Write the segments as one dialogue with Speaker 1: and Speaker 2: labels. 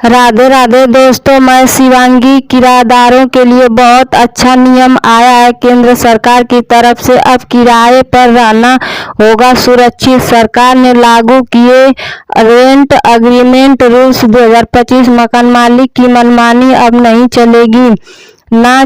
Speaker 1: राधे राधे दोस्तों, मैं शिवांगी। किराएदारों के लिए बहुत अच्छा नियम आया है केंद्र सरकार की तरफ से। अब किराए पर रहना होगा सुरक्षित। सरकार ने लागू किए रेंट अग्रीमेंट रूल्स 2025। मकान मालिक की मनमानी अब नहीं चलेगी। ना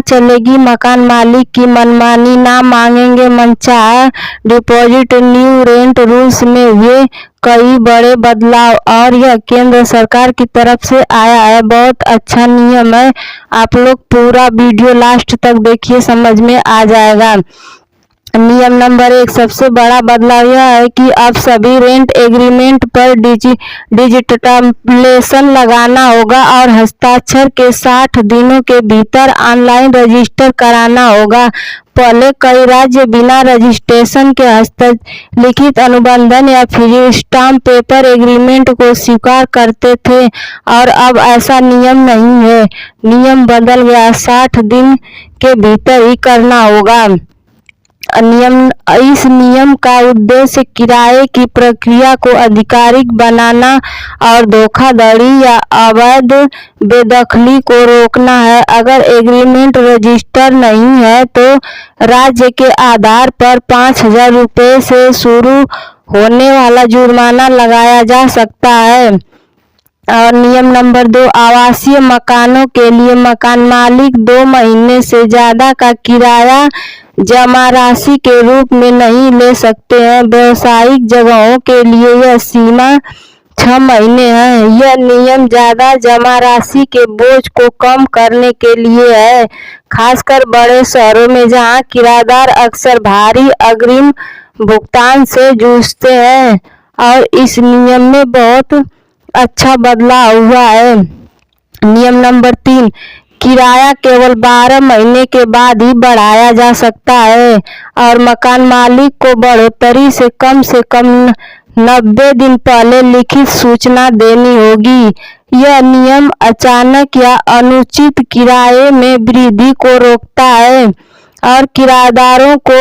Speaker 1: चलेगी मकान मालिक की मनमानी, ना मांगेंगे मनचाहा डिपॉजिट। न्यू रेंट रूल्स में हुए कई बड़े बदलाव और यह केंद्र सरकार की तरफ से आया है। बहुत अच्छा नियम है। आप लोग पूरा वीडियो लास्ट तक देखिए, समझ में आ जाएगा। नियम नंबर 1, सबसे बड़ा बदलाव यह है कि अब सभी रेंट एग्रीमेंट पर डिजिटलेशन लगाना होगा और हस्ताक्षर के 60 दिनों के भीतर ऑनलाइन रजिस्टर कराना होगा। पहले कई राज्य बिना रजिस्ट्रेशन के हस्तलिखित अनुबंधन या फ्री स्टाम्प पेपर एग्रीमेंट को स्वीकार करते थे और अब ऐसा नियम नहीं है। नियम बदल गया, 60 दिन के भीतर ही करना होगा। इस नियम का उद्देश्य किराए की प्रक्रिया को आधिकारिक बनाना और धोखाधड़ी या अवैध बेदखली को रोकना है। अगर एग्रीमेंट रजिस्टर नहीं है तो राज्य के आधार पर 5,000 रुपये से शुरू होने वाला जुर्माना लगाया जा सकता है। और नियम नंबर 2, आवासीय मकानों के लिए मकान मालिक 2 महीने से ज़्यादा का किराया जमा राशि के रूप में नहीं ले सकते हैं। व्यावसायिक जगहों के लिए यह सीमा 6 महीने है। यह नियम ज़्यादा जमा राशि के बोझ को कम करने के लिए है, खासकर बड़े शहरों में जहां किराएदार अक्सर भारी अग्रिम भुगतान से जूझते हैं। और इस नियम में बहुत अच्छा बदलाव हुआ है। नियम नंबर 3, किराया केवल 12 महीने के बाद ही बढ़ाया जा सकता है और मकान मालिक को बढ़ोतरी से कम 90 दिन पहले लिखित सूचना देनी होगी। यह नियम अचानक या अनुचित किराए में वृद्धि को रोकता है और किराएदारों को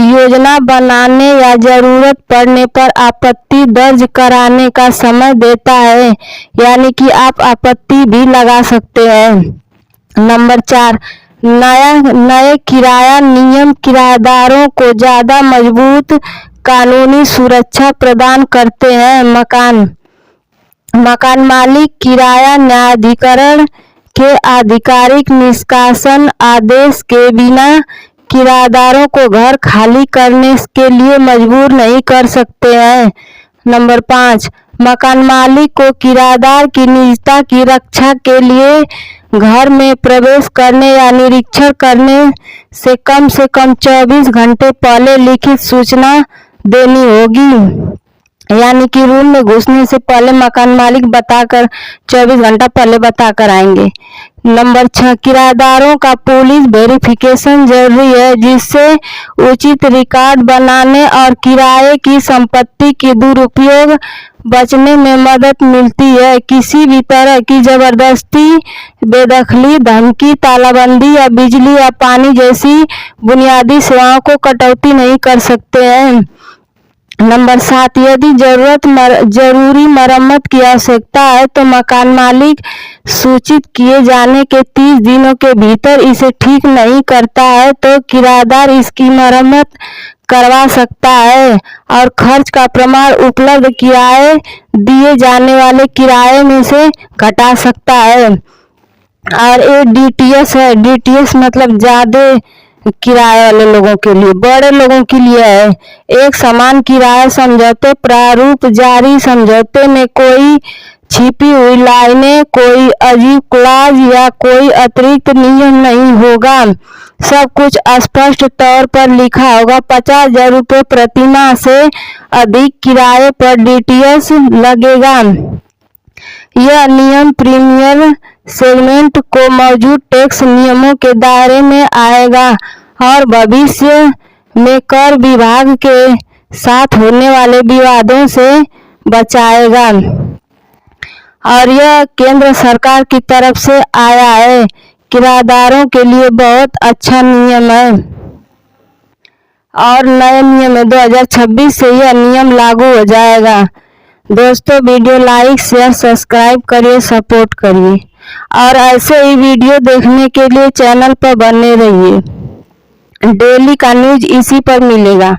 Speaker 1: योजना बनाने या जरूरत पड़ने पर आपत्ति दर्ज कराने का समय देता है, यानी कि आप आपत्ति भी लगा सकते हैं। नंबर 4, नए किराया नियम किराएदारों को ज़्यादा मजबूत कानूनी सुरक्षा प्रदान करते हैं। मकान मालिक किराया न्यायाधिकरण के आधिकारिक निष्कासन आदेश के बिना किराएदारों को घर खाली करने के लिए मजबूर नहीं कर सकते हैं। नंबर 5, मकान मालिक को किराएदार की निजता की रक्षा के लिए घर में प्रवेश करने या निरीक्षण करने से कम 24 घंटे पहले लिखित सूचना देनी होगी, यानी कि रूम में घुसने से पहले मकान मालिक 24 घंटा पहले बताकर आएंगे। नंबर 6, किराएदारों का पुलिस वेरिफिकेशन जरूरी है, जिससे उचित रिकॉर्ड बनाने और किराए की संपत्ति की दुरुपयोग बचने में मदद मिलती है। किसी भी तरह की जबरदस्ती, बेदखली, धमकी, तालाबंदी या बिजली या पानी जैसी बुनियादी सेवाओं को कटौती नहीं कर सकते हैं। नंबर 7, यदि जरूरी मरम्मत की आवश्यकता है तो मकान मालिक सूचित किए जाने के 30 दिनों के भीतर इसे ठीक नहीं करता है तो किराएदार इसकी मरम्मत करवा सकता है और खर्च का प्रमाण उपलब्ध किराए दिए जाने वाले किराए में से घटा सकता है। और ये DTS है। DTS मतलब ज़्यादा किराए वाले लोगों के लिए, बड़े लोगों के लिए है। एक समान किराया समझौते प्रारूप जारी समझौते में कोई छिपी हुई लाइनें, कोई अजीब क्लॉज या कोई अतिरिक्त नियम नहीं होगा। सब कुछ स्पष्ट तौर पर लिखा होगा। 50,000 रुपये प्रतिमाह से अधिक किराए पर DTS लगेगा। यह नियम प्रीमियर सेगमेंट को मौजूद टैक्स नियमों के दायरे में आएगा और भविष्य में कर विभाग के साथ होने वाले विवादों से बचाएगा। और यह केंद्र सरकार की तरफ से आया है। किराएदारों के लिए बहुत अच्छा नियम है और नए नियम में 2026 से यह नियम लागू हो जाएगा। दोस्तों वीडियो लाइक शेयर सब्सक्राइब करिए, सपोर्ट करिए और ऐसे ही वीडियो देखने के लिए चैनल पर बने रहिए। डेली का न्यूज इसी पर मिलेगा।